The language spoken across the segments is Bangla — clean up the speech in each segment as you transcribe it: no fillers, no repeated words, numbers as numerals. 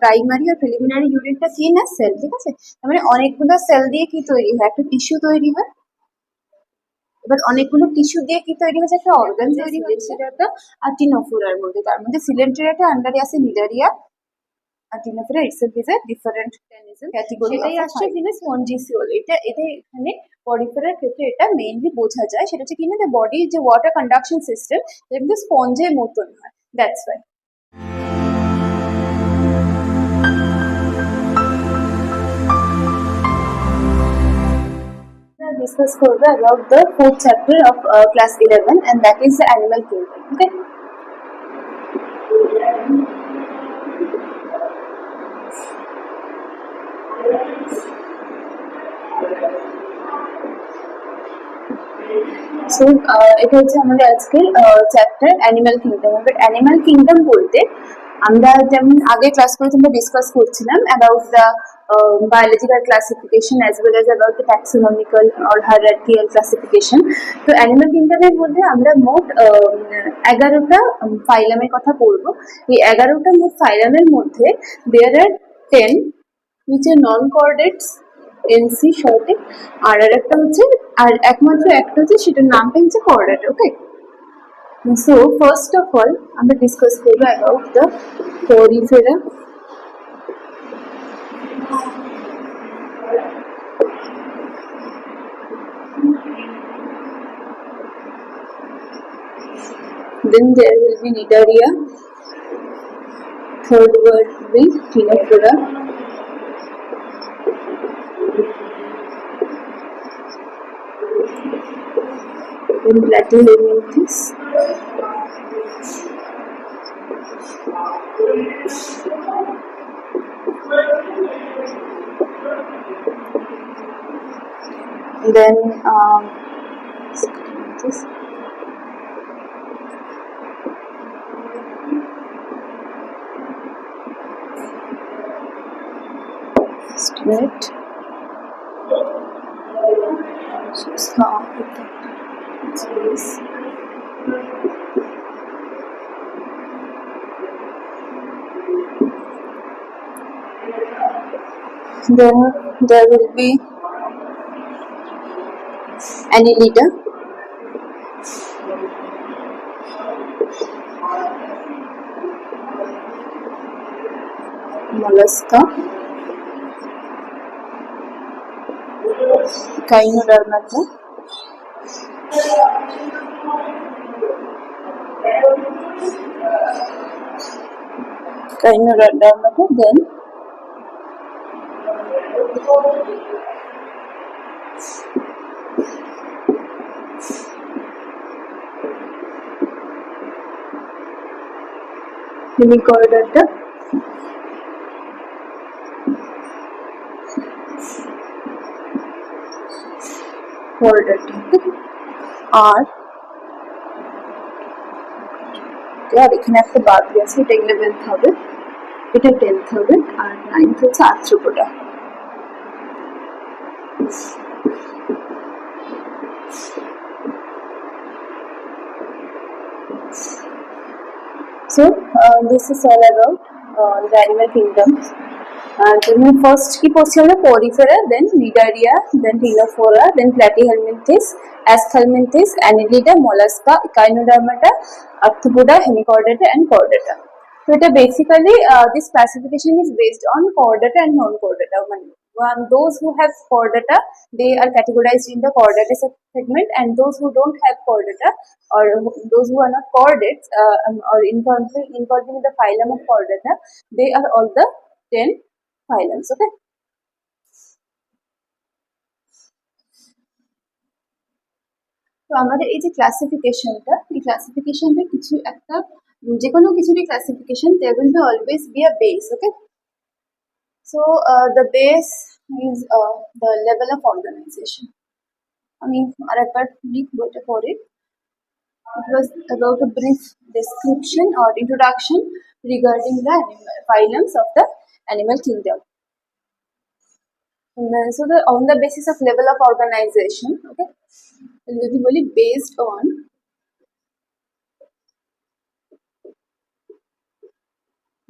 প্রাইমারি আর প্রিলিমিনারি ইউনিটটা কি না সেল, ঠিক আছে? তার মানে অনেকগুলো সেল দিয়ে কি তৈরি হয়, একটা টিস্যু তৈরি হয়। এবার অনেকগুলো টিস্যু দিয়ে কি তৈরি হয়েছে, একটা অর্গান তৈরি হয়েছে আর টিনোফোরার মধ্যে। তার মধ্যে সিলেন্ট্রিয়াটা আন্ডারে আছে নিডারিয়া, আর Ctenophora itself is a different category. সেটাই আসছে কিনা স্পঞ্জিসিওল। এটা এখানে পরিফেরার ক্ষেত্রে এটা মেইনলি বোঝা যায়, সেটা হচ্ছে কিনা বডি যে ওয়াটার কন্ডাকশন সিস্টেম এটা কিন্তু স্পঞ্জের মতন হয়, that's why. Discuss further about the fourth chapter of class 11, and that is the animal kingdom. Okay. So এটা হচ্ছে আমাদের আজকের চ্যাপ্টার অ্যানিমাল কিংডম। এবার অ্যানিমাল কিংডম বলতে আমরা যেমন আগে ক্লাস করে আমরা ডিসকাস করছিলাম about the biological classification as well as about the taxonomical or hierarchical classification. তো অ্যানিমাল কিংডমের মধ্যে আমরা মোট 11টা ফাইলামের কথা বলবো। এই 11টা মোট ফাইলামের মধ্যে there are 10 which are non-chordates, NC শর্টে, আর একটা হচ্ছে আর একমাত্র একটা হচ্ছে সেটার নামটা হচ্ছে chordate. Okay, so first of all আমরা ডিসকাস করবো about the porifera. Then there will be Nidaria. Third word will be Ctenophora. Then Platyhelminthes. Then straight. Then there will be Annelida. Mollusca. Gynodermata. Then Hemichordata. Chordata. আর এখানে একটা বাদ গেছে, এটা 11th হবে, এটা 10th হবে, আর 9th হচ্ছে arthropoda. So this is all about the animal kingdoms. First কি পড়ছি আমরা porifera, then Nidaria, then Ctenophora, then Platyhelminthes, Asphelminthes, Annelida, Mollusca, Gynodermata, Arthropoda, Hemichordata and Chordata. So এটা basically this classification is based on chordata and non-chordata. Those who have chordata, they are categorized in the chordata segment, and those who don't have chordata or those who are not chordates or involved in the phylum of chordata, they are all the 10 phylums. Okay. তো আমাদের এই যে ক্লাসিফিকেশনটা, এই ক্লাসিফিকেশনটা কিছু একটা যে কোনো কিছুরই classification there will be always be a base. Okay. So the base is the level of organization. আমি আরেকবার লিখবো এটা পরে। It was about a brief description or introduction regarding the phylums of the animal kingdom. So on the basis of level of organization, okay, usually based on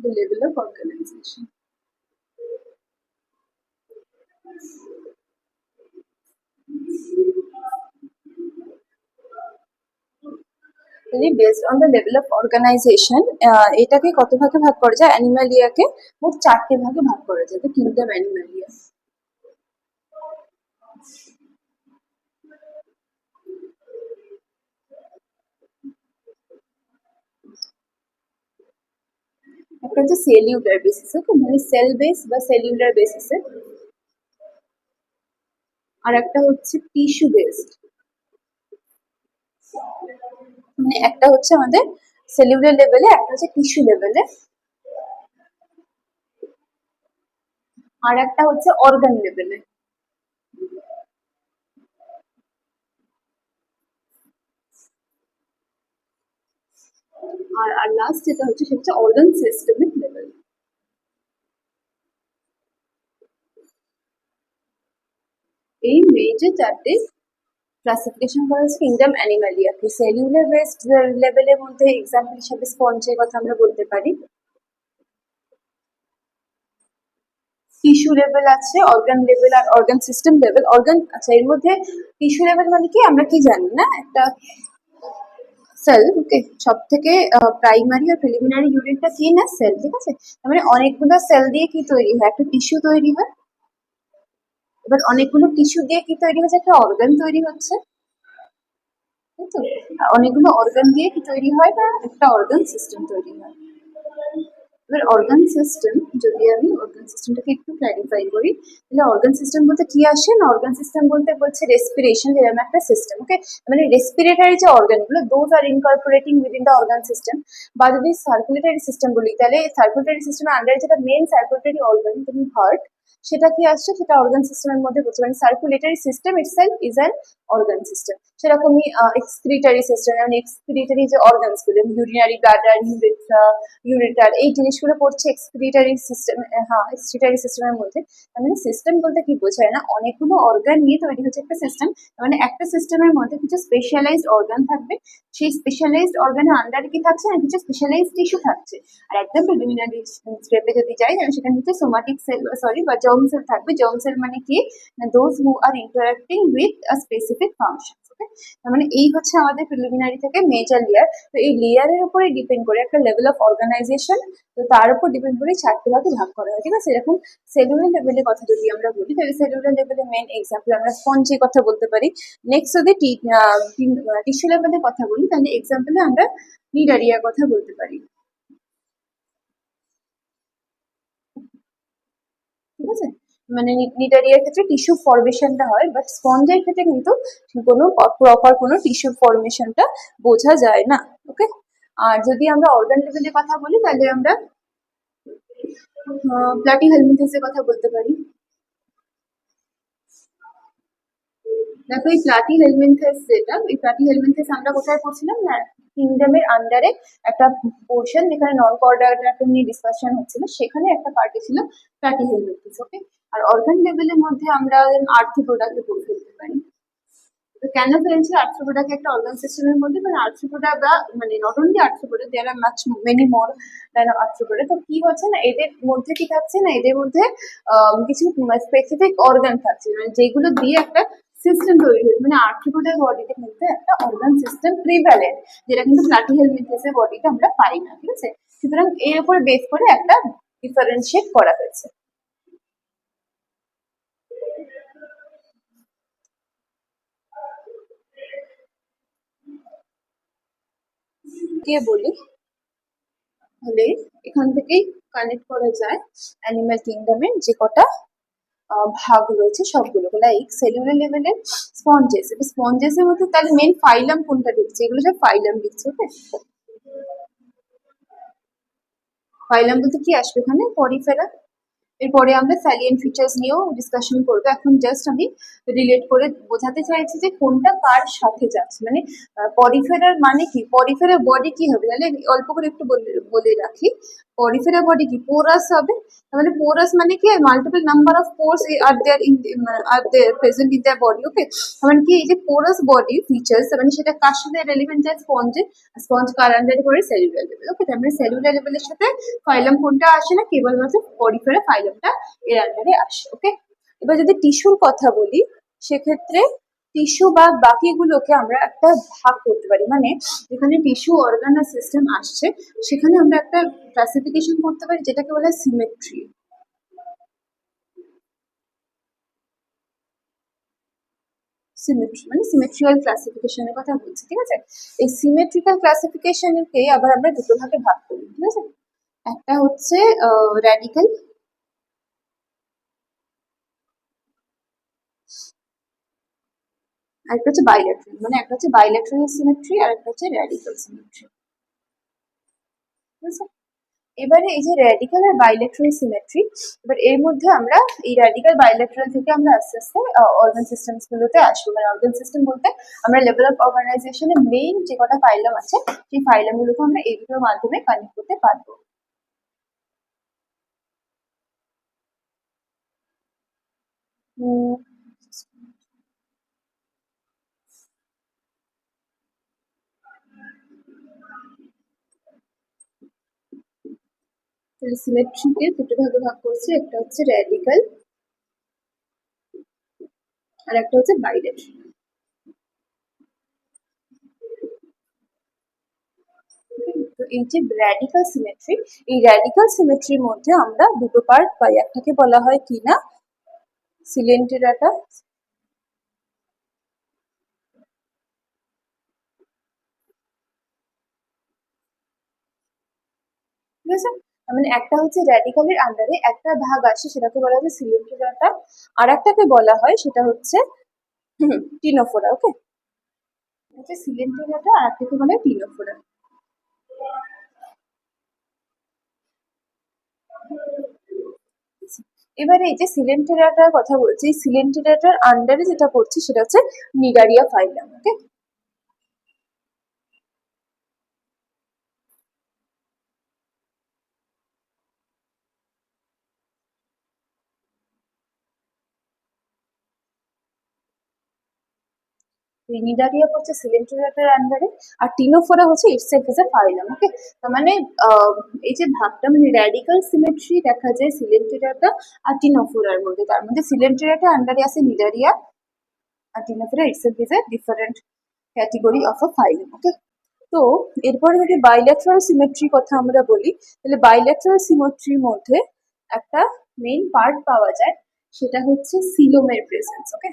the level of organization. Based on the level of organization এটাকে কত ভাগে ভাগ করা যায়? অ্যানিমালিয়াকে মোট 4টে ভাগে ভাগ করা যায়, কিংডম অ্যানিমালিয়া। একটা হচ্ছে সেলিউলার বেসিস, ওকে, মানে সেল বেস বা সেলিউলার বেসিসে। আর একটা হচ্ছে টিস্যু বেসড, মানে একটা হচ্ছে আমাদের সেলুলার লেভেলে, একটা হচ্ছে টিস্যু লেভেলে, আর একটা হচ্ছে অর্গান লেভেলে। আর লাস্ট যেটা হচ্ছে সেটা হচ্ছে অর্গান সিস্টেমিক লেভেল। এই মেজর 4টে ক্লাসিফিকেশন করা হচ্ছে কিংডম অ্যানিমালিয়াকে। সেলুলার বেসড লেভেলের মধ্যে এক্সাম্পল হিসেবে স্পঞ্জের কথা আমরা বলতে পারি, টিস্যু লেভেল আছে, অর্গান লেভেল আর অর্গান সিস্টেম লেভেল। অর্গান, আচ্ছা, এর মধ্যে টিস্যু লেভেল মানে কি আমরা কি জানি না, একটা সেল, ওকে, সব থেকে প্রাইমারি আর প্রিলিমিনারি ইউনিটটা কি না, সেল, ঠিক আছে। তার মানে অনেকগুলো সেল দিয়ে কি তৈরি হয়, একটা টিস্যু তৈরি হয়। এবার অনেকগুলো টিস্যু দিয়ে কি তৈরি হচ্ছে, একটা অর্গান তৈরি হচ্ছে, তাই তো। অনেকগুলো অর্গান দিয়ে কি তৈরি হয়, না একটা অর্গান সিস্টেম তৈরি হয়। এবার অর্গান সিস্টেম, যদি আমি অর্গান সিস্টেমটাকে একটু ক্ল্যারিফাই করি, তাহলে অর্গান সিস্টেম বলতে কি আসে না, অর্গান সিস্টেম বলতে বলছে রেসপিরেশন, যেরকম একটা সিস্টেম, ওকে, মানে রেসপিরেটরি যে অর্গানগুলো, those are incorporating within the organ system. বা যদি সার্কুলেটরি সিস্টেম বলি, তাহলে সার্কুলেটরি সিস্টেমের আন্ডারে যেটা মেন সার্কুলেটরি অর্গান, যেমন হার্ট, সেটা কি আসছে, সেটা অর্গান সিস্টেমের মধ্যে পড়ছে, মানে circulatory system itself is an organ system. সেরকমই এক্সক্রিটারি সিস্টেম, মানে এক্সক্রিটারি যে অর্গানস গুলো, ইউরিনারি ব্লাডার, ইউরেটার, এই জিনিসগুলো পড়ছে এক্সক্রিটারি সিস্টেম, হ্যাঁ, এক্সক্রিটারি সিস্টেমের মধ্যে। মানে সিস্টেম বলতে কি বোঝায় না, অনেকগুলো অর্গান নিয়ে তৈরি হচ্ছে একটা সিস্টেম। মানে একটা সিস্টেমের মধ্যে কিছু স্পেশালাইজড অর্গান থাকবে, সেই স্পেশালাইজড অর্গানের আন্ডারে কি থাকছে না, কিছু স্পেশালাইজড টিস্যু থাকছে। আর একদম প্রিলিমিনারি স্টেপে যদি যাই, তাহলে সেখানে হচ্ছে সোমাটিক সেল, সরি, বা জার্ম সেল থাকবে। জার্ম সেল মানে কি, those who are interacting with a specific function. তার মানে এই হচ্ছে আমাদের প্রিলিমিনারি থেকে মেজর লেয়ার। তো এই লেয়ারের উপরে ডিপেন্ড করে একটা লেভেল অফ অর্গানাইজেশন, তো তার উপর ডিপেন্ড করে 4টে ভাগে ভাগ করা হয়, ঠিক আছে। এরকম সেলুলার লেভেলের কথা যদি আমরা বলি, তাহলে সেলুলার লেভেলের মেন এক্সাম্পল আমরা স্পঞ্জের কথা বলতে পারি। নেক্সট যদি টিস্যু লেভেলের কথা বলি, তাহলে এক্সাম্পলে আমরা নিডারিয়ার কথা বলতে পারি, ঠিক আছে। মানে নিডারিয়ার ক্ষেত্রে টিস্যু ফরমেশনটা হয়, বাট স্পঞ্জের ক্ষেত্রে কিন্তু কোনো প্রপার কোনো টিস্যু ফরমেশনটা বোঝা যায় না, ওকে। আর যদি আমরা অর্গান লেভেলের কথা বলি, তাহলে আমরা প্লাটি হেলমিনথেসের কথা বলতে পারি। দেখো, এই প্লাটি হেলমিনথেস যেটা, এই প্লাটি হেলমিনথেস আমরা কোথায় পড়ছিলাম না, কিংডমের আন্ডারে একটা পোর্শন যেখানে নন কর্ডাটাকে নিয়ে ডিসকাশন হচ্ছিল, সেখানে একটা পার্টি ছিল প্লাটি হেলমিনথেস, ওকে। আর অর্গান লেভেলের মধ্যে আমরা আর্থ্রোপোডাকে পড়ে ফেলতে পারি। তো কেন ফেলছি আর্থ্রোপোডাকে একটা অর্গান সিস্টেমের মধ্যে, মানে আর্থ্রোপোডা বা মানে not only Arthropoda, there are much many more than Arthropoda. তো কি হচ্ছে না, এদের মধ্যে কি থাকছে না, এদের মধ্যে কিছু স্পেসিফিক অর্গান থাকছে, মানে যেগুলো দিয়ে একটা সিস্টেম তৈরি হয়েছে। মানে আর্থ্রোপোডার বডিতে কিন্তু একটা অর্গান সিস্টেম প্রিভ্যালেন্ট, যেটা কিন্তু প্লাটিহেলমিনথেসের বডিতে আমরা পাই না, ঠিক আছে। সুতরাং এর উপরে বেস করে একটা ডিফারেন্সিয়েট করা হয়েছে। কে বলি, তাহলে এখান থেকেই কানেক্ট করা যায় অ্যানিমাল কিংডমের যে কটা ভাগ রয়েছে সবগুলো, লাইক সেলুলার লেভেলের স্পঞ্জেস। এবার স্পঞ্জেসের মধ্যে তাহলে মেন ফাইলাম কোনটা দিচ্ছে, এগুলো সব ফাইলাম দিচ্ছে, ওকে। ফাইলাম বলতে কি আসবে এখানে, পরিফেরা। এরপরে আমরা স্যালিয়েন্ট ফিচার্স নিয়েও ডিসকাশন করবো। এখন জাস্ট আমি রিলেট করে বোঝাতে চাইছি যে কোনটা কার সাথে যাচ্ছে, মানে পরিফেরার মানে কি, পরিফেরার বডি কি হবে, তাহলে অল্প করে একটু বলে রাখি। পরিফেরা বডি কি পোরাস হবে, মানে পোরাস মানে কি multiple number of pores are there in are there present in their body. Okay, মানে কি এই যে পোরাস বডি ফিচার্স মানে সেটা কার সাথে রেলিভেন্ট যায়, স্পঞ্জে। স্পঞ্জ কার আন্ডারে করে সেলুলার লেভেল। ওকে, তার মানে সেলুলার লেভেলের সাথে ফাইলাম কোনটা আসে না, কেবলমাত্র পরিফেরা ফাইলামটা এর আন্ডারে আসে। ওকে, এবার যদি টিস্যুর কথা বলি সেক্ষেত্রে টিস্যু বা বাকিগুলোকে আমরা একটা ভাগ করতে পারি, মানে যেখানে টিস্যু অর্গান আর সিস্টেম আসছে সেখানে আমরা একটা ক্লাসিফিকেশন করতে পারি যেটাকে বলা হয় সিমেট্রি। সিমেট্রি মানে সিমেট্রিক্যাল ক্লাসিফিকেশনের কথা বলছি, ঠিক আছে। এই সিমেট্রিক্যাল ক্লাসিফিকেশনকে আবার আমরা দুটো ভাগে ভাগ করি, ঠিক আছে। একটা হচ্ছে র্যাডিক্যাল, আর একটা হচ্ছে বাইল্যাট্রাল, মানে একটা হচ্ছে বাইল্যাট্রাল সিমেট্রি আর একটা হচ্ছে র্যাডিক্যাল সিমেট্রি, ঠিক আছে। এবারে এই যে র্যাডিক্যাল আর বাইল্যাট্রাল সিমেট্রি, এবার এর মধ্যে আমরা এই র্যাডিক্যাল বাইল্যাট্রাল থেকে আমরা আস্তে আস্তে অর্গান সিস্টেমস গুলোতে আসবো। মানে অর্গান সিস্টেম বলতে আমরা লেভেল অফ অর্গানাইজেশনে মেইন যে কটা ফাইলাম আছে সেই ফাইলাম গুলোকে আমরা এই দুটোর মাধ্যমে কানেক্ট করতে পারবো। সিমেট্রিকে দুটো ভাগে ভাগ করছি, একটা হচ্ছে র্যাডিক্যাল আর একটা হচ্ছে বাইল্যাট্রাল। তো এই যে র্যাডিক্যাল সিমেট্রি, এই র্যাডিক্যাল সিমেট্রির মধ্যে আমরা দুটো পার্ট পাই, একটাকে বলা হয় কি না সিলেন্টেরাটা, ঠিক আছে। মানে একটা হচ্ছে র্যাডিক্যালের আন্ডারে একটা ভাগ আসে সেটাকে বলা হয় সিলেন্টেরাটা, আর একটাকে বলা হয় সেটা হচ্ছে টিনোফোরা। ওকে, হচ্ছে সিলেন্টেরাটা আর একটাকে বলা হয় টিনোফোরা। এবারে এই যে সিলেন্টেরাটার কথা বলছি, সিলেন্টেরাটার আন্ডারে যেটা পড়ছে সেটা হচ্ছে নিগারিয়া ফাইলাম। ওকে, নিডারিয়া হচ্ছে সিলেন্টেরাটার আন্ডারে, আর টিনোফোরা হচ্ছে ইটসেলফ ইজ আ ফাইলাম। ওকে, তার মানে এই যে ভাগটা মানে র্যাডিক্যাল সিমেট্রি দেখা যায় সিলেন্টেরাটা আর টিনোফোরার মধ্যে, তার মধ্যে সিলেন্টেরাটা আন্ডারে আছে নিডারিয়া আর Ctenophora itself is a different category of a phylum. Okay, তো এরপরে যদি বাইল্যাট্রাল সিমেট্রি কথা আমরা বলি, তাহলে বাইল্যাট্রাল সিমেট্রির মধ্যে একটা মেইন পার্ট পাওয়া যায়, সেটা হচ্ছে সিলোমের প্রেজেন্স। ওকে,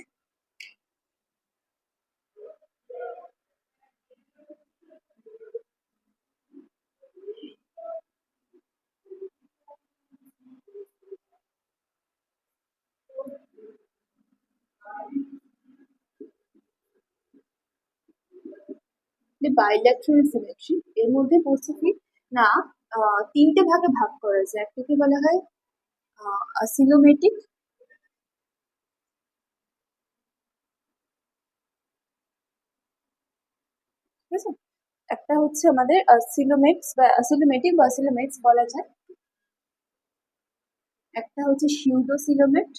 বাইল্যাট্রাল সিমেট্রি এর মধ্যে পড়ছে কি না তিনটে ভাগে ভাগ করা যায়, একটাকে বলা হয় আসিলোমেটিক, ঠিক আছে। একটা হচ্ছে আমাদের আসিলোমেটস বা আসিলোমেটিক বা আসিলোমেটস বলা যায়, একটা হচ্ছে সিউডোসিলোমেট,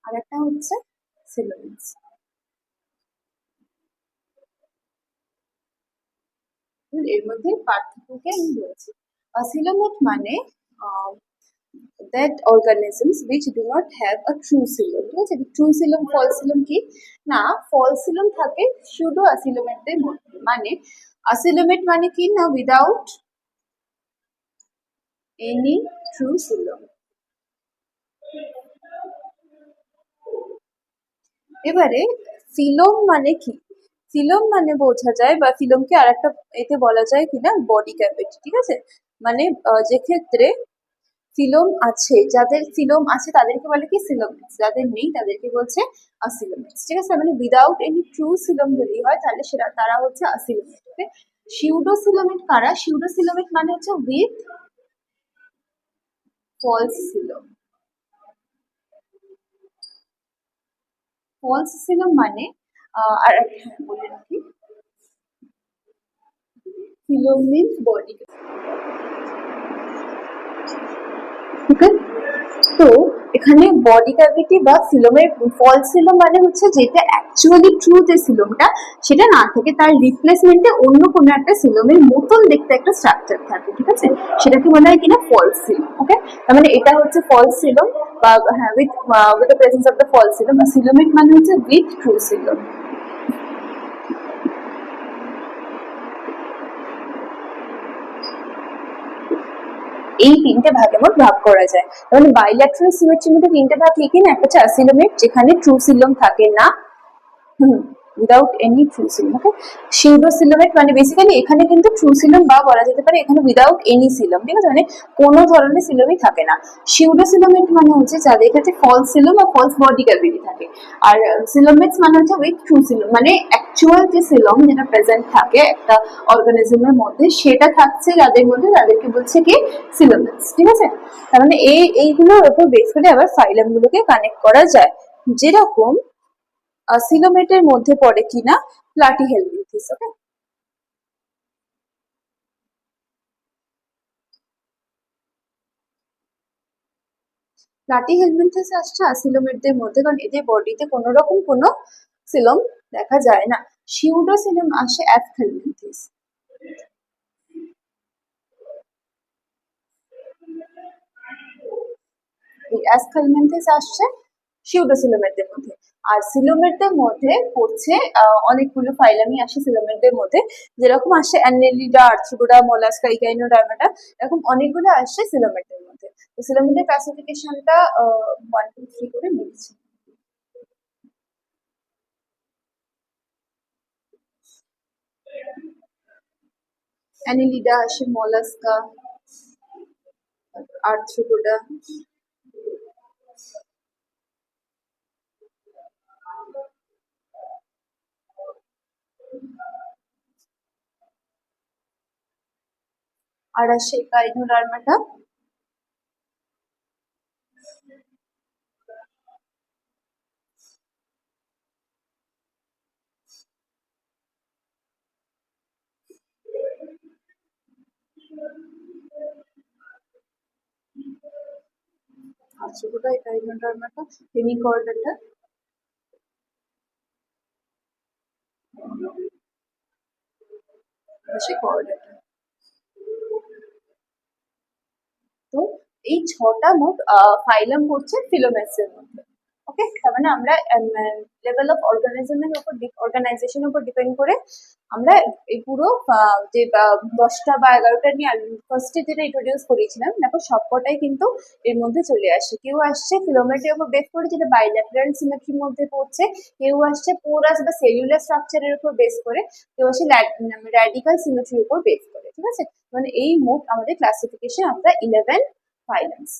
আর একটা হচ্ছে সিলোমেটস। এর মধ্যে পার্থক্যকে আমি বলছি। আসিলোমেট মানে that organisms which do not have a true xylem, ঠিক আছে। ট্রু সিলম ফলস সিলম কি না, ফলস সিলম থাকে শুধু আসিলোমেটদের মধ্যে, মানে আসিলোমেট মানে কি না উইদাউট এনি ট্রু সিলম। এবারে ফিলোম মানে কি, ফিলোম মানে বোঝা যায় বা ফিলোমকে আর একটা এতে বলা যায় কিনা বডি ক্যাভিটি, ঠিক আছে। মানে যে ক্ষেত্রে ফিলোম আছে, যাদের ফিলোম আছে তাদেরকে বলে কি সিলোমেটস, যাদের নেই তাদেরকে বলছে আসিলোমেটস, ঠিক আছে। মানে উইদাউট এনি ট্রু সিলোম যদি হয় তাহলে সেটা তারা হচ্ছে আসিলোমেট। ওকে, সিউডোসিলোমেট কারা, সিউডোসিলোমেট মানে হচ্ছে with false Silam. False Silam মানে আর হ্যাঁ বলে রাখি, সিলম মিন্স বডি। ওকে, তো এখানে বডি ক্যাভিটি বা সিলোমের ফলস সিলোম মানে হচ্ছে যেটা অ্যাকচুয়ালি ট্রু যে সিলোমটা সেটা না থেকে তার রিপ্লেসমেন্টে অন্য কোনো একটা সিলোমের মতন দেখতে একটা স্ট্রাকচার থাকে, ঠিক আছে, সেটাকে বলা হয় কিনা ফলস সিলোম। ওকে, তার মানে এটা হচ্ছে ফলস সিলোম বা হ্যাঁ with with the presence of the false coelom, বা সিলোমেট মানে হচ্ছে উইথ ট্রু সিলোম। এই তিনটে ভাগে মোট ভাগ করা যায়। তাহলে বাইল্যাট্রাল সিমেট্রির মধ্যে তিনটে ভাগ কি কি না, একটা হচ্ছে অ্যাসিলোমেট যেখানে ট্রু সিলোম থাকে না, উইদাউট এনি ট্রু সিলম। ওকে, সিউডোসিলমেট মানে বেসিক্যালি এখানে কিন্তু ট্রু সিলম বা বলা যেতে পারে এখানে উইদাউট এনি সিলম, ঠিক আছে, মানে কোনো ধরনের সিলমই থাকে না। সিউডোসিলমেট মানে হচ্ছে যাদের কাছে ফলস সিলম বা ফলস বডি ক্যাভিটি থাকে, আর সিলোমেটস মানে হচ্ছে উইথ ট্রু সিলম, মানে অ্যাকচুয়াল যে সিলম যেটা প্রেজেন্ট থাকে একটা অর্গানিজমের মধ্যে সেটা থাকছে যাদের মধ্যে, তাদেরকে বলছে কি সিলোমেটস, ঠিক আছে। তার মানে এইগুলোর উপর বেস করে আবার ফাইলাম গুলোকে কানেক্ট করা যায়, যেরকম সিলোমেটের মধ্যে পড়ে কিনা প্লাটিহেলমিনথেস। ওকে, প্লাটিহেলমিনথেস আসছে আসিলোমেটদের মধ্যে, কারণ এদের বডিতে কোনো রকম কোনো সিলোম দেখা যায় না। সিউডোসিলম আসে অ্যাপথেলমিনথেস। এই অ্যাসথেলমিনথেস আসছে সিউডোসিলোমেটদের মধ্যে। আর সিলোমেটদের মধ্যে পড়ছে অনেকগুলো ফাইলামই আসে সিলোমেটদের মধ্যে, যেরকম আসছে অ্যানেলিডা, আর্থ্রোপোডা, মোলাস্কা, ইগাইনোডার্মাটা, এরকম অনেকগুলো আসছে সিলোমেটদের মধ্যে। তো সিলোমেটের ক্লাসিফিকেশনটা 1 2 3 করে লিখছি। অ্যানেলিডা আসে, মোলাস্কা, আর্থ্রোপোডা, আর আসে ইগাইনোডার্মাটা, আর্থ্রোপোডা, ইগাইনোডার্মাটা, হেমিকর্ডাটা, আসে কর্ডাটা। তো এই ছটা মোট ফাইলাম পড়ছে ফিলোমেটসের মধ্যে। ওকে, তার মানে আমরা লেভেল অফ অর্গানিজমের উপর অর্গানাইজেশনের উপর ডিপেন্ড করে আমরা এই পুরো যে 10টা বা 11টা নিয়ে ফার্স্টে যেটা ইন্ট্রোডিউস করেছিলাম, দেখো সবকটাই কিন্তু এর মধ্যে চলে আসে। কেউ আসছে ফিলোমেটের উপর বেস করে যেটা বাইল্যাটারাল সিমেট্রির মধ্যে পড়ছে, কেউ আসছে পোরাস বা সেলুলার স্ট্রাকচারের উপর বেস করে, কেউ আসছে র্যাডিক্যাল সিমেট্রির উপর বেস করে, ঠিক আছে। মানে এই মোট আমাদের ক্লাসিফিকেশন অফ দ্য 11 ফাইলামস।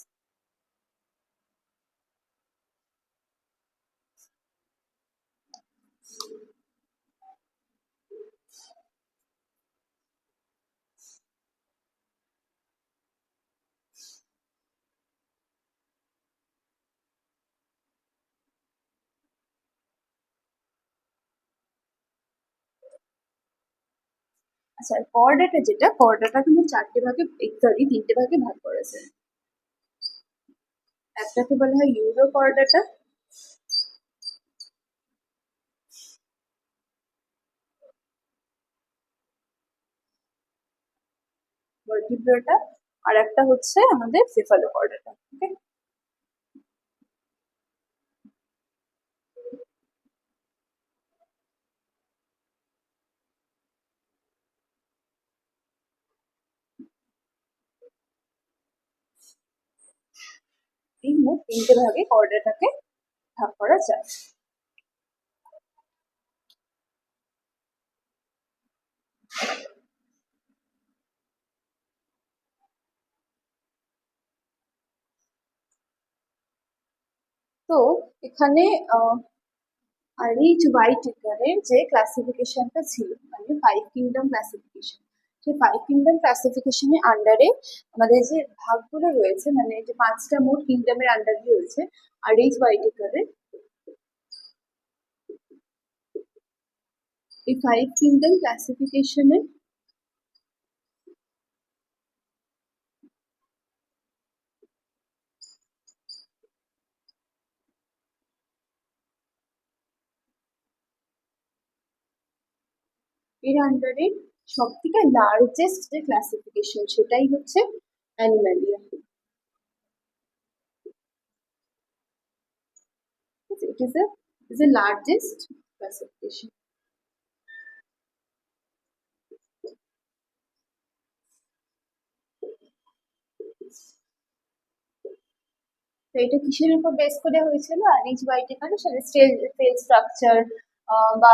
আচ্ছা, কর্ডাটা যেটা, কর্ডাটা কিন্তু চারটে ভাগে, সরি তিনটে ভাগে ভাগ করেছে। একটাকে বলা হয় ইউরো কর্ডাটা, ভার্টিব্রাটা, আর একটা হচ্ছে আমাদের সেফালোকর্ডাটা। ওকে, এই মোট তিনটে ভাগে কর্ডাটাকে ভাগ করা যায়। তো এখানে আর এইচ হোয়াইটেকারের যে ক্লাসিফিকেশনটা ছিল, মানে 5 কিংডম ক্লাসিফিকেশন, সেই 5 কিংডম ক্লাসিফিকেশনের আন্ডারে আমাদের যে ভাগগুলো রয়েছে, মানে যে 5টা মোট কিংডমের আন্ডারে রয়েছে RH ভার্টিকালে, এই 5 কিংডম ক্লাসিফিকেশনে এর আন্ডারে সব থেকে লার্জেস্ট যে ক্লাসিফিকেশন সেটাই হচ্ছে Animalia. It is the largest classification. তো এটা কিসের উপর বেস করে হয়েছিল? আরএইচ ভার্টিকাল সেল স্ট্রাকচার বা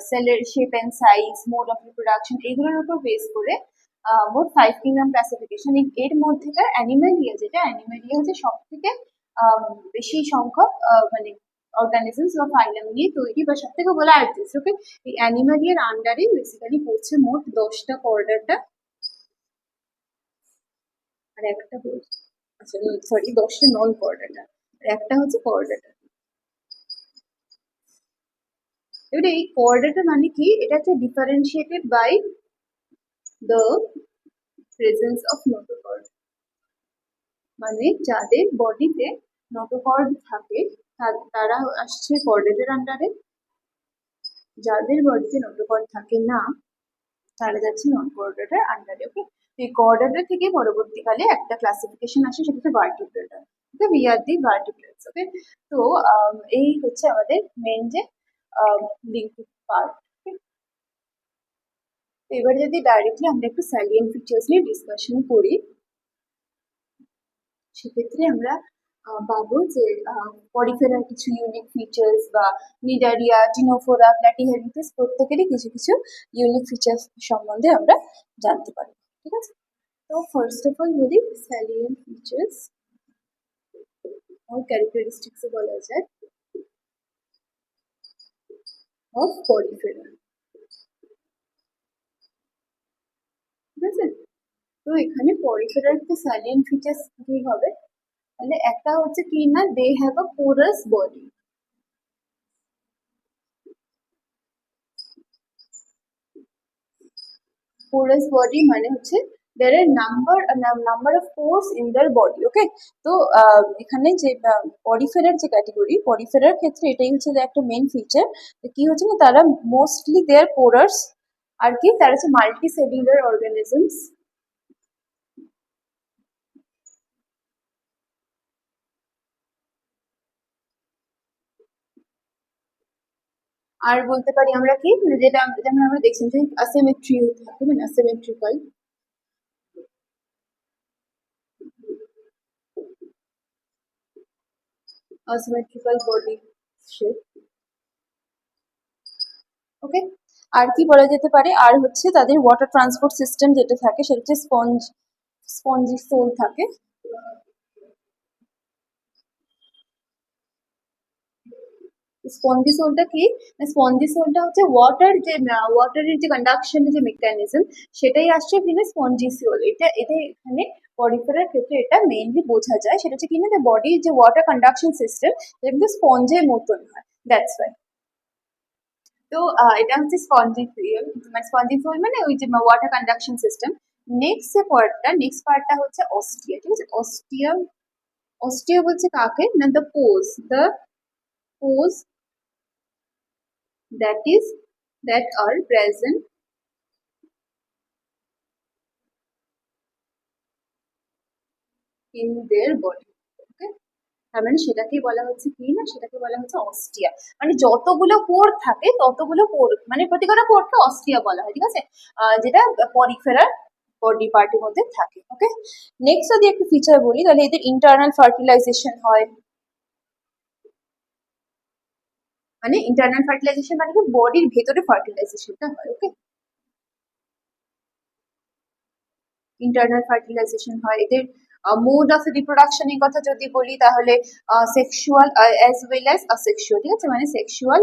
সেলের shape and size, mode of reproduction, এইগুলোর উপর বেস করে মোট 5 কিংডম ক্লাসিফিকেশন। এর মধ্যেকার অ্যানিমালিয়া, যেটা অ্যানিমালিয়া হচ্ছে সব থেকে বেশি সংখ্যক মানে অর্গানিজমস বা ফাইলাম নিয়ে তৈরি বা সব থেকে বলা আর্টিস্ট। ওকে, এই অ্যানিমালিয়ার আন্ডারে বেসিক্যালি পড়ছে মোট 10টা কর্ডাটা আর একটা হচ্ছে, আচ্ছা সরি, 10টা নন কর্ডাটা আর একটা হচ্ছে কর্ডাটা। এবারে এই কর্ডাটা মানে কি? এটা হচ্ছে differentiated by the presence of notochord, মানে যাদের বডিতে নোটোকর্ড থাকে তারা আসছে কর্ডেটের আন্ডারে, যাদের বডিতে নোটোকর্ড থাকে না তারা যাচ্ছে নন কর্ডেটের আন্ডারে। ওকে, এই কর্ডেটের থেকে পরবর্তীকালে একটা ক্লাসিফিকেশন আসে, সেটা হচ্ছে ভার্টিব্রেটা। ওকে, উই আর দি ভার্টিব্রেটস। ওকে, তো এই হচ্ছে আমাদের মেন যে লিঙ্ক পার্ট। এবার যদি ডাইরেক্টলি আমরা একটু স্যালিয়েন্ট ফিচার্স নিয়ে ডিসকাশন করি, সেক্ষেত্রে আমরা পাবো যে পরিফেরার কিছু ইউনিক ফিচার্স বা নিডারিয়া, টিনোফোরা, প্ল্যাটিহেলমিনথেস প্রত্যেকেরই কিছু কিছু ইউনিক ফিচার্স সম্বন্ধে আমরা জানতে পারি। ঠিক আছে, তো ফার্স্ট অফ অল বলি স্যালিয়েন্ট ফিচার্স और ক্যারেক্টারিস্টিক্স বলা যায় অফ পরিফেরা। ঠিক আছে, তো এখানে পরিফেরার একটু স্যালিয়েন্ট ফিচার্স কি হবে, তাহলে একটা হচ্ছে কি না, they have a porous body. Porous body মানে হচ্ছে there are number of pores in their body. ওকে, তো এখানে যে পরিফেরার যে ক্যাটাগরি, পরিফেরার ক্ষেত্রে এটাই হচ্ছে যে একটা মেন ফিচার, কি হচ্ছে না, তারা মোস্টলি দেয়ার পোরাস, আর কি তারা হচ্ছে মাল্টি সেলুলার অর্গানিজমস। আর বলতে পারি আমরা কি, যেটা যেমন আমরা দেখছি যে অ্যাসিমেট্রি থাকে, মানে অ্যাসিমেট্রিক্যাল, বডি শেপ। ওকে, আর কি বলা যেতে পারে, আর হচ্ছে তাদের ওয়াটার ট্রান্সপোর্ট সিস্টেম যেটা থাকে সেটা হচ্ছে স্পঞ্জি সোল থাকে। স্পঞ্জি সোলটা কি? স্পঞ্জি সোলটা হচ্ছে ওয়াটারের যে কন্ডাকশনের যে মেকানিজম, সেটাই আসছে কিনা স্পঞ্জি সোল। এটা এখানে পরিফেরার ক্ষেত্রে এটা মেইনলি বোঝা যায়, সেটা হচ্ছে কিনা বডির যে ওয়াটার কন্ডাকশন সিস্টেম সেটা কিন্তু স্পঞ্জের মতন হয়, দ্যাটস ওয়াই। তো এটা হচ্ছে স্পঞ্জি সোল, মানে ওই যে ওয়াটার কন্ডাকশন সিস্টেম। নেক্সট পার্টটা হচ্ছে অস্টিয়া। ঠিক আছে, অস্টিয়া বলছে কাকে না, the pose that are present in their body. Okay, তার মানে সেটাকেই বলা হচ্ছে কি না, সেটাকে বলা হচ্ছে অস্টিয়া। মানে যতগুলো পোর থাকে ততগুলো পোর, মানে প্রতিটা পোরকে অস্টিয়া বলা হয়। ঠিক আছে, যেটা পরিফেরার বডি পার্টের মধ্যে থাকে। ওকে, নেক্সট যদি একটু ফিচার বলি, তাহলে এদের ইন্টারনাল ফার্টিলাইজেশন হয়। মানে ইন্টারনাল ফার্টিলাইজেশন মানে কি, বডির ভেতরে ফার্টিলাইজেশনটা হয়। ওকে, ইন্টারনাল ফার্টিলাইজেশন হয় এদের। মোড অফ রিপ্রোডাকশন এর কথা যদি বলি, তাহলে sexual as well as asexual. ঠিক আছে, মানে sexual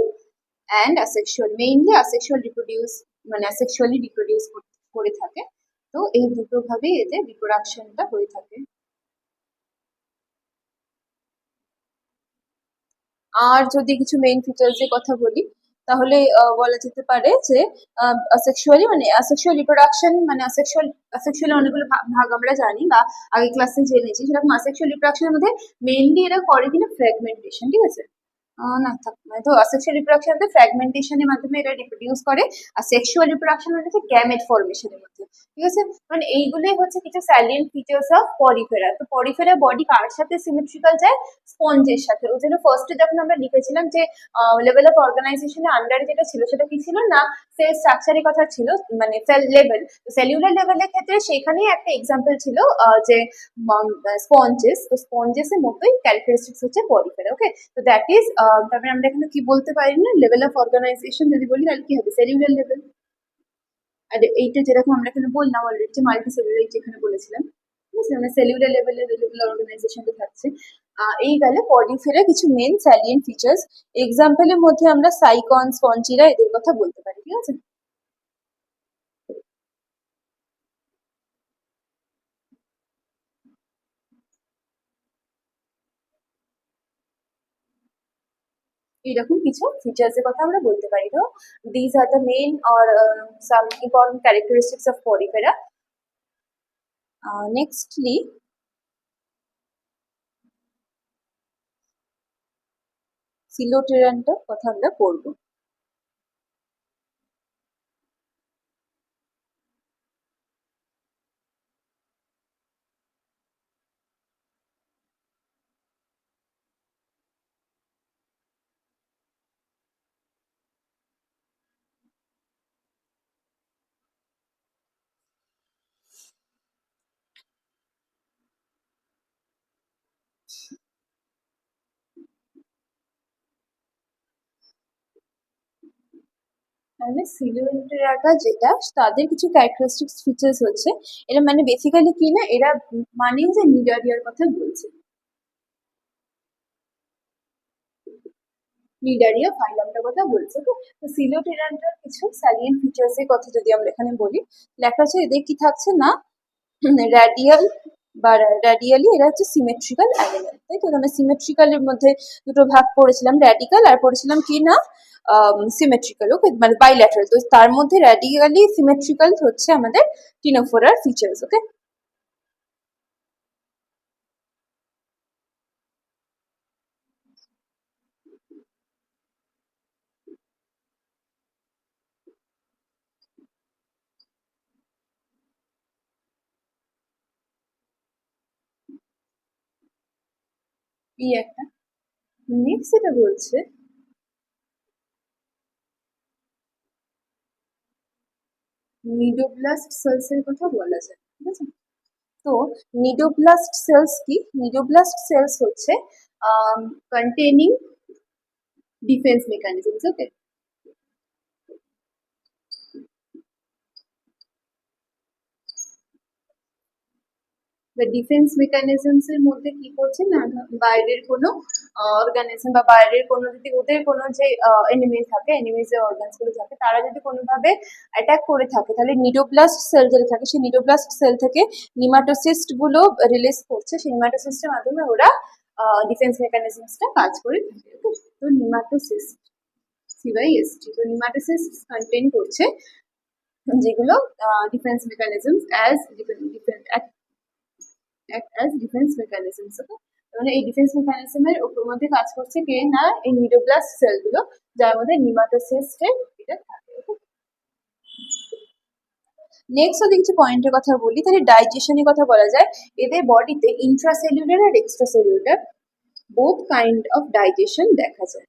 and asexual, mainly asexual reproduce, মানে অ্যাসেক্সুয়ালি রিপ্রোডিউস করতে করে থাকে। তো এই দুটো ভাবেই এতে রিপ্রোডাকশনটা হয়ে থাকে। আর যদি কিছু মেইন ফিচার্স এর কথা বলি, তাহলে বলা যেতে পারে যে সেক্সুয়ালি মানে সেক্সুয়াল রিপ্রোডাকশন মানে সেক্সুয়ালি অনেকগুলো ভাগ আমরা জানি বা আগে ক্লাসে জেনেছি, সেরকম সেক্সুয়াল রিপ্রোডাকশনের মধ্যে মেইনলি এরা করে কিনা ফ্র্যাগমেন্টেশন, ঠিক আছে। না থাক মানে তো সেক্সুয়াল রিপ্রোডাকশন ফ্র্যাগমেন্টেশনের মাধ্যমে এরা রিপ্রোডিউস করে, আর সেক্সুয়াল রিপ্রোডাকশন হচ্ছে গ্যামেট ফর্মেশনের মধ্যে, ঠিক আছে। মানে এইগুলোই হচ্ছে কিছু স্যালিয়েন্ট ফিচার্স অফ পরিফেরা। তো পরিফেরা বডি কার সাথে সিমেট্রিক্যাল যায়? স্পঞ্জের সাথে। ওই জন্য ফার্স্টে যখন আমরা লিখেছিলাম যে লেভেল অফ অর্গানাইজেশনের আন্ডারে যেটা ছিল সেটা কি ছিল না, সেল স্ট্রাকচারের কথা ছিল, মানে সেল লেভেল। সেলুলার লেভেলের ক্ষেত্রে সেখানেই একটা এক্সাম্পল ছিল যে স্পঞ্জেস। তো স্পঞ্জেসের মতোই ক্যারেক্টারিস্টিক্স হচ্ছে পরিফেরা, ওকে। তো দ্যাট ইজ তারপরে আমরা এখানে কি বলতে পারি না, লেভেল অফ অর্গানাইজেশন যদি বলি তাহলে কি হবে, সেলুলার লেভেল। আর এইটা যেরকম আমরা এখানে বললাম অলরেডি যে মাল্টি সেলুলার যেখানে বলেছিলাম, ঠিক আছে, মানে সেলুলার লেভেলে সেলুলার অর্গানাইজেশনটা থাকছে। এই গেলে পরিফেরা কিছু মেন স্যালিয়েন্ট ফিচার্স। এক্সাম্পলের মধ্যে আমরা সাইকন, স্পঞ্জিরা এদের কথা বলতে পারি, ঠিক আছে। এইরকম কিছু ফিচার্স এর কথা আমরা বলতে পারি। তো this are the main or some important characteristics of Porifera. Nextly সিলোটেরানটার কথা আমরা পড়বো। তাহলে সিলোটেরাটা যেটা, তাদের কিছু ক্যারেক্টারিস্টিক্স ফিচার্স হচ্ছে, এরা মানে বেসিক্যালি কি না, এরা মানে যে নিডারিয়ার কথা বলছে, নিডারিয়া ফাইলামটার কথা বলছে। তো সিলোটেরাটার কিছু স্যালিয়েন্ট ফিচার্স এর কথা যদি আমরা এখানে বলি, লেখা আছে এদের কি থাকছে না, রেডিয়াল বা রেডিয়ালি এরা হচ্ছে সিমেট্রিক্যাল অ্যানিমেল, তাই তো। আমরা সিমেট্রিক্যালের মধ্যে দুটো ভাগ পড়েছিলাম, র্যাডিক্যাল আর পড়েছিলাম কি না সিমেট্রিক্যাল, ওকে, মানে বাইল্যাটারাল। তো তার মধ্যে র্যাডিক্যালি সিমেট্রিক্যাল হচ্ছে আমাদের টিনোফোরার ফিচার্স, ওকে। এই একটা। নেক্সট এটা বলছে নিডোব্লাস্ট সেলস এর কথা বলা যায়, ঠিক আছে। তো নিডোব্লাস্ট সেলস কি, নিডোব্লাস্ট সেলস হচ্ছে কন্টেনিং ডিফেন্স মেকানিজমস, ওকে। ডিফেন্স মেকানিজমস এর মধ্যে কি করছে না, বাইরের কোনো অর্গানিজম বা বাইরের কোনো যদি ওদের কোনো যে এনিমি থাকে, এনিমিজ এর অর্গানস গুলো থাকে, তারা যদি কোনোভাবে অ্যাটাক করে থাকে, তাহলে নিডোব্লাস্ট সেল যেটা থাকে সেই নিডোব্লাস্ট সেল থেকে নিমাটোসিস্ট গুলো রিলিজ করছে, সেই নিমাটোসিস্টের মাধ্যমে ওরা ডিফেন্স মেকানিজমসটা কাজ করে থাকে, okay? তো নিমাটোসিস্ট, সিওয়াইএসটি, তো নিমাটোসিস্ট কন্টেন করছে যেগুলো defence mechanisms as act as defence mechanisms, okay. মানে এই ডিফেন্স মেকানিজমের মধ্যে কাজ করছে কে না, এই নিডোব্লাস্ট সেলগুলো, যার মধ্যে নিমাটোসিস্টের এটা থাকে। নেক্সট যদি কিছু পয়েন্টের কথা বলি, তাহলে ডাইজেশনের কথা বলা যায়। এদের বডিতে ইন্ট্রাসেলুলার আর extracellular both kind of digestion দেখা যায়।